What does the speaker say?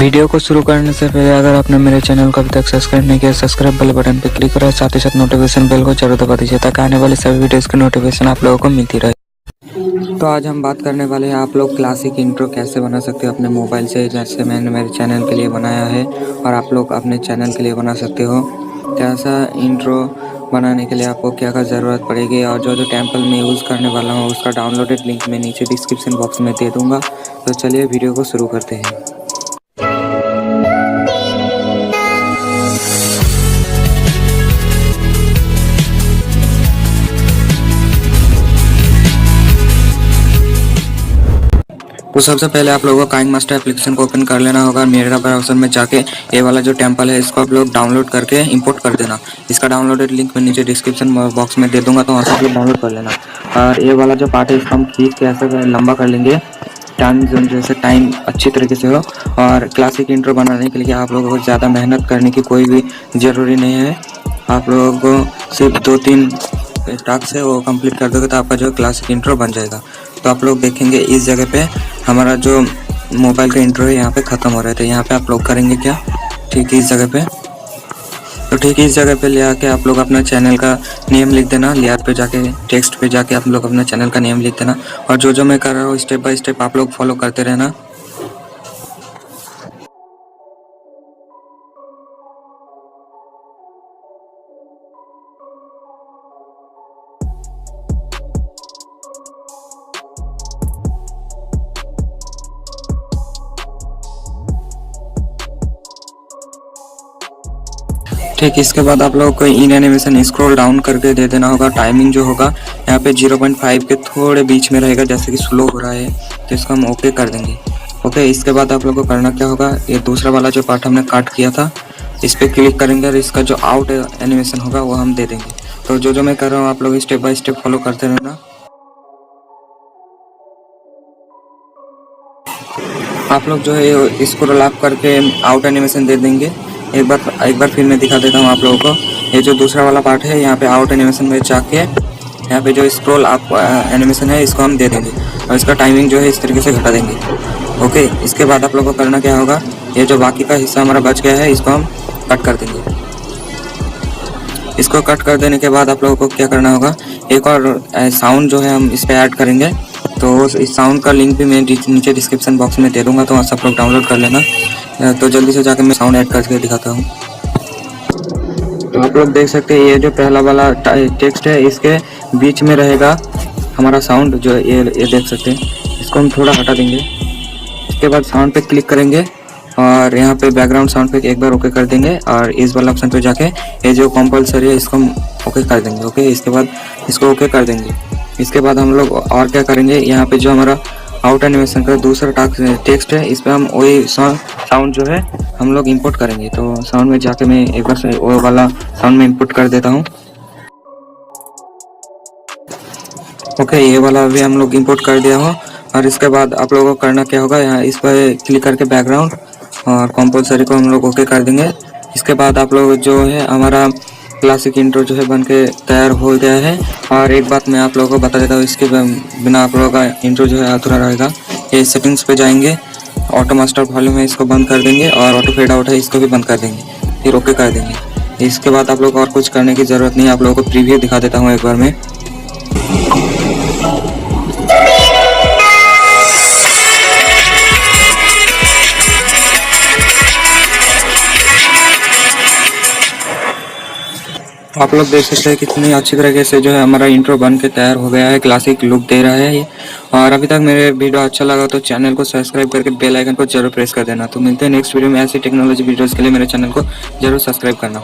Video को शुरू करने से पहले अगर आपने मेरे चैनल को अभी तक सब्सक्राइब नहीं किया, सब्सक्राइब वाले बटन पर क्लिक करें, साथ ही साथ नोटिफिकेशन बेल को जरूर दबा दीजिए ताकि आने वाले सभी वीडियोस की नोटिफिकेशन आप लोगों को मिलती रहे। तो आज हम बात करने वाले हैं आप लोग क्लासिक इंट्रो कैसे बना सकते हो अपने मोबाइल से, जैसे मैंने मेरे चैनल के लिए बनाया है और आप लोग अपने चैनल के लिए बना सकते हो। कैसा इंट्रो बनाने के लिए आपको क्या क्या ज़रूरत पड़ेगी और जो टेम्पल में यूज़ करने वाला हूँ उसका डाउनलोडेड लिंक मैं नीचे डिस्क्रिप्शन बॉक्स में दे दूँगा। तो चलिए वीडियो को शुरू करते हैं। तो सबसे पहले आप लोगों को काइनमास्टर एप्लीकेशन को ओपन कर लेना होगा। मेरा ब्राउज़र में जाके ये वाला जो टेम्पल है इसको आप लोग डाउनलोड करके इंपोर्ट कर देना। इसका डाउनलोडेड लिंक मैं नीचे डिस्क्रिप्शन बॉक्स में दे दूंगा, तो वहाँ से आप लोग डाउनलोड कर लेना। और ये वाला जो पार्ट है इसको हम खींच के ऐसे लंबा कर लेंगे, टाइम जोन जैसे टाइम अच्छी तरीके से हो। और क्लासिक इंट्रो बनाने के लिए आप लोगों को ज़्यादा मेहनत करने की कोई भी ज़रूरी नहीं है। आप लोगों को सिर्फ 2-3 टास्क है वो कंप्लीट कर दोगे तो आपका जो क्लासिक इंट्रो बन जाएगा। तो आप लोग देखेंगे इस जगह पे हमारा जो मोबाइल का इंट्रो है यहाँ पे ख़त्म हो रहा है। तो यहाँ पे आप लोग करेंगे क्या, ठीक इस जगह पे, तो ठीक इस जगह पे ले आके आप लोग अपना चैनल का नेम लिख देना। लेयर पे जाके टेक्स्ट पे जाके आप लोग अपना चैनल का नेम लिख देना और जो मैं कर रहा हूँ स्टेप बाय स्टेप आप लोग फॉलो करते रहना। ठीक इसके बाद आप लोग को इन एनिमेशन स्क्रॉल डाउन करके दे देना होगा। टाइमिंग जो होगा यहाँ पे 0.5 के थोड़े बीच में रहेगा, जैसे कि स्लो हो रहा है, तो इसको हम ओके कर देंगे। ओके, इसके बाद आप लोग को करना क्या होगा, ये दूसरा वाला जो पार्ट हमने काट किया था इस पर क्लिक करेंगे और इसका जो आउट एनिमेशन होगा वो हम दे देंगे। तो जो मैं कर रहा हूँ आप लोग स्टेप बाय स्टेप फॉलो करते रहना। आप लोग जो है स्क्रॉल अप करके आउट एनिमेशन दे देंगे। एक बार फिर मैं दिखा देता हूँ आप लोगों को। ये जो दूसरा वाला पार्ट है यहाँ पे आउट एनिमेशन में जाके यहाँ पे जो स्क्रॉल अप एनिमेशन है इसको हम दे देंगे और इसका टाइमिंग जो है इस तरीके से घटा देंगे। ओके, इसके बाद आप लोगों को करना क्या होगा, ये जो बाकी का हिस्सा हमारा बच गया है इसको हम कट कर देंगे। इसको कट कर देने के बाद आप लोगों को क्या करना होगा, एक और साउंड जो है हम इस पर ऐड करेंगे। तो इस साउंड का लिंक भी मैं नीचे डिस्क्रिप्शन बॉक्स में दे दूंगा, तो वहाँ से आप लोग डाउनलोड कर लेना। तो जल्दी से जाकर मैं साउंड ऐड करके दिखाता हूँ। तो आप लोग देख सकते हैं ये जो पहला वाला टेक्स्ट है इसके बीच में रहेगा हमारा साउंड, जो ये देख सकते हैं। इसको हम थोड़ा हटा देंगे। इसके बाद साउंड पे क्लिक करेंगे और यहाँ पे बैकग्राउंड साउंड पे एक बार ओके कर देंगे और इस वाला ऑप्शन पे जाके ये जो कंपलसरी है इसको हम ओके कर देंगे। ओके, इसके बाद इसको ओके कर देंगे। इसके बाद हम लोग और क्या करेंगे, यहाँ पे जो हमारा आउट एनिमेशन का दूसरा टेक्स्ट है इस पर हम वही साउंड जो है हम लोग इंपोर्ट करेंगे। तो साउंड में जाके मैं एक बार से वो वाला साउंड में इंपोर्ट कर देता हूँ। ओके, ये वाला भी हम लोग इंपोर्ट कर दिया हो। और इसके बाद आप लोगों को करना क्या होगा, यहाँ इस पर क्लिक करके बैकग्राउंड और कंपलसरी को हम लोग ओके कर देंगे। इसके बाद आप लोग जो है हमारा क्लासिक इंट्रो जो है बन के तैयार हो गया है। और एक बात मैं आप लोगों को बता देता हूँ, इसके बिना आप लोगों का इंट्रो जो है अधूरा रहेगा। ये सेटिंग्स पे जाएंगे, ऑटो मास्टर वॉल्यूम है इसको बंद कर देंगे और ऑटो फेड आउट है इसको भी बंद कर देंगे, फिर ओके कर देंगे। इसके बाद आप लोग और कुछ करने की ज़रूरत नहीं है। आप लोगों को प्रीव्यू दिखा देता हूँ एक बार मैं। आप लोग देख सकते हैं कितनी अच्छी तरीके से जो है हमारा इंट्रो बन के तैयार हो गया है, क्लासिक लुक दे रहा है ये। और अभी तक मेरे वीडियो अच्छा लगा तो चैनल को सब्सक्राइब करके बेल आइकन को जरूर प्रेस कर देना। तो मिलते हैं नेक्स्ट वीडियो में। ऐसी टेक्नोलॉजी वीडियोस के लिए मेरे चैनल को जरूर सब्सक्राइब करना।